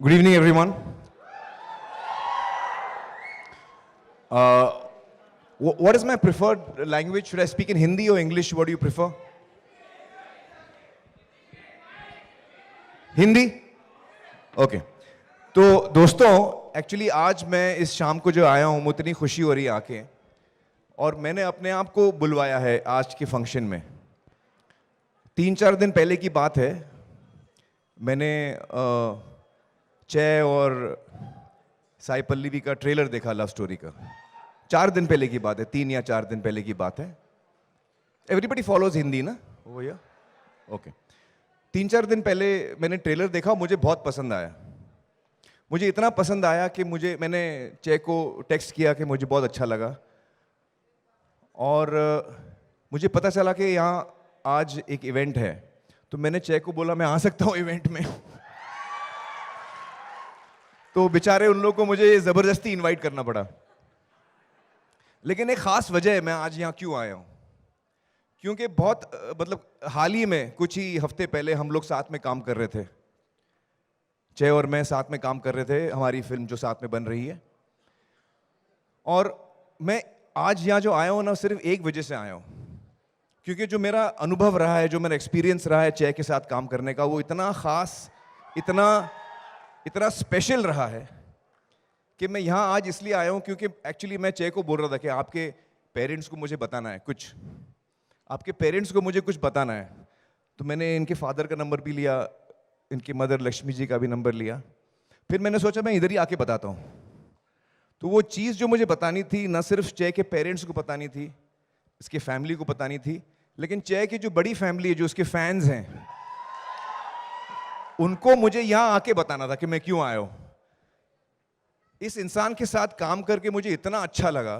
Good evening, everyone. What is my preferred language? Should I speak in Hindi or English? What do you prefer? Hindi? Okay. तो दोस्तों, actually आज मैं इस शाम को जो आया हूँ, मुझे इतनी खुशी हो रही है आके, और मैंने अपने आप को बुलवाया है आज के फंक्शन में. 3-4 दिन पहले की बात है, मैंने जय और साई पल्लवी का ट्रेलर देखा लव स्टोरी का. 4 दिन पहले की बात है, 3 या 4 दिन पहले की बात है. एवरीबडी फॉलोज हिंदी ना? वो भैया ओके. 3-4 दिन पहले मैंने ट्रेलर देखा, मुझे बहुत पसंद आया. मुझे इतना पसंद आया कि मैंने जय को टेक्स्ट किया कि मुझे बहुत अच्छा लगा, और मुझे पता चला कि यहाँ आज एक इवेंट है, तो मैंने जय को बोला मैं आ सकता हूँ इवेंट में. तो बेचारे उन लोगों को मुझे ज़बरदस्ती इनवाइट करना पड़ा. लेकिन एक ख़ास वजह है मैं आज यहाँ क्यों आया हूँ. क्योंकि बहुत हाल ही में कुछ ही हफ्ते पहले हम लोग साथ में काम कर रहे थे. जय और मैं साथ में काम कर रहे थे, हमारी फिल्म जो साथ में बन रही है. और मैं आज यहाँ जो आया हूँ ना, सिर्फ एक वजह से आया हूँ, क्योंकि जो मेरा अनुभव रहा है, जो मेरा एक्सपीरियंस रहा है जय के साथ काम करने का, वो इतना ख़ास, इतना स्पेशल रहा है कि मैं यहाँ आज इसलिए आया हूँ. क्योंकि एक्चुअली मैं जय को बोल रहा था कि आपके पेरेंट्स को मुझे बताना है कुछ, आपके पेरेंट्स को मुझे कुछ बताना है. तो मैंने इनके फादर का नंबर भी लिया, इनकी मदर लक्ष्मी जी का भी नंबर लिया. फिर मैंने सोचा मैं इधर ही आके बताता हूँ. तो वो चीज़ जो मुझे बतानी थी, ना सिर्फ जय के पेरेंट्स को बतानी थी, इसके फैमिली को बतानी थी, लेकिन जय की जो बड़ी फैमिली है, जो उसके फैंस हैं, उनको मुझे यहाँ आके बताना था कि मैं क्यों आया हूँ. इस इंसान के साथ काम करके मुझे इतना अच्छा लगा.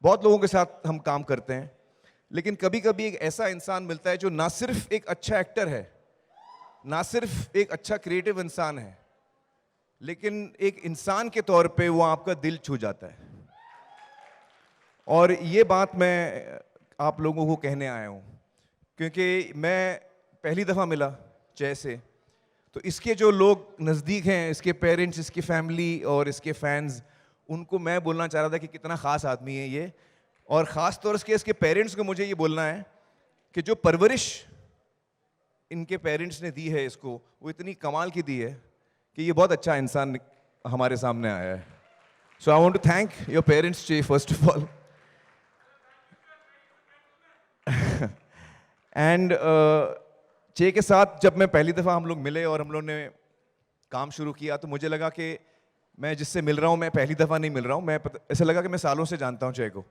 बहुत लोगों के साथ हम काम करते हैं, लेकिन कभी कभी एक ऐसा इंसान मिलता है जो ना सिर्फ एक अच्छा एक्टर है, ना सिर्फ एक अच्छा क्रिएटिव इंसान है, लेकिन एक इंसान के तौर पे वो आपका दिल छू जाता है. और ये बात मैं आप लोगों को कहने आया हूँ, क्योंकि मैं पहली दफ़ा मिला जय से. तो इसके जो लोग नज़दीक हैं, इसके पेरेंट्स, इसकी फैमिली और इसके फैंस, उनको मैं बोलना चाह रहा था कि कितना ख़ास आदमी है ये. और ख़ास तौर से इसके पेरेंट्स को मुझे ये बोलना है कि जो परवरिश इनके पेरेंट्स ने दी है इसको, वो इतनी कमाल की दी है कि ये बहुत अच्छा इंसान हमारे सामने आया है. So I want to thank your parents जी, first of all. And Jai के साथ जब मैं पहली दफ़ा हम लोग मिले और हम लोग ने काम शुरू किया, तो मुझे लगा कि मैं जिससे मिल रहा हूँ, मैं पहली दफ़ा नहीं मिल रहा हूँ, ऐसा लगा कि मैं सालों से जानता हूँ जय को.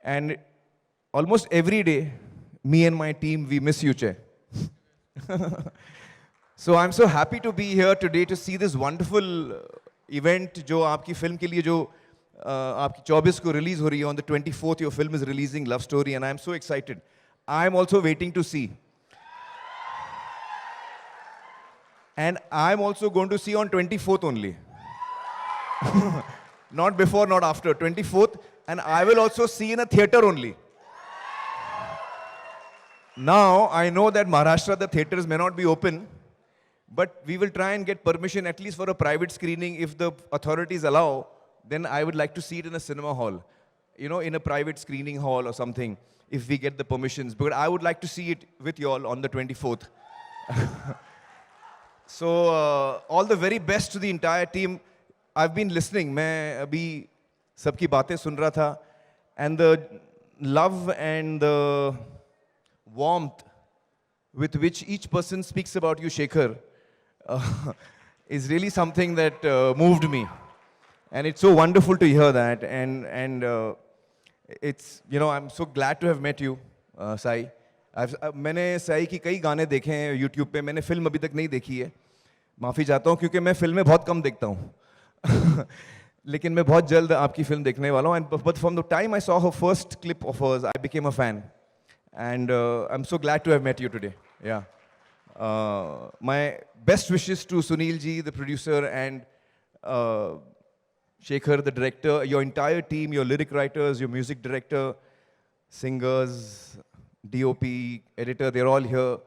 And almost every day me and my team we miss you Jay. So I'm so happy to be here today to see this wonderful event जो आपकी फिल्म के लिए जो आपकी 24 को रिलीज हो रही है. On the 24th your film is releasing, Love Story, and I'm so excited. I'm also waiting to see. And I'm also going to see on 24th only. Not before, not after. 24th, and I will also see in a theater only. Now I know that Maharashtra the theaters may not be open, but we will try and get permission at least for a private screening. If the authorities allow, then I would like to see it in a cinema hall, you know, in a private screening hall or something, if we get the permissions. But I would like to see it with you all on the 24th. So all the very best to the entire team. I've been listening. मैं अभी सबकी बातें सुन रहा था, and the love and the warmth with which each person speaks about you, Shekhar, is really something that moved me. And it's so wonderful to hear that. And it's, you know, I'm so glad to have met you, Sai. मैंने साई की कई गाने देखे हैं YouTube पे. मैंने film अभी तक नहीं देखी है, माफ़ी चाहता हूँ, क्योंकि मैं फिल्में बहुत कम देखता हूँ. लेकिन मैं बहुत जल्द आपकी फिल्म देखने वाला हूँ. But from the time I saw her first clip of hers, I became a fan. And I'm so glad to have met you today. Yeah. My best wishes to Sunil ji, the producer, and Shekhar, the director, your entire team, your lyric writers, your music director, singers, DOP, editor, they're all here.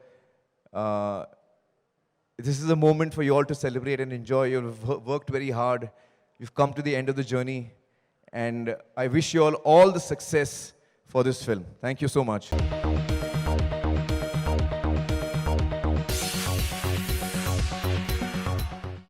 this is a moment for you all to celebrate and enjoy. You've worked very hard. You've come to the end of the journey. And I wish you all the success for this film. Thank you so much.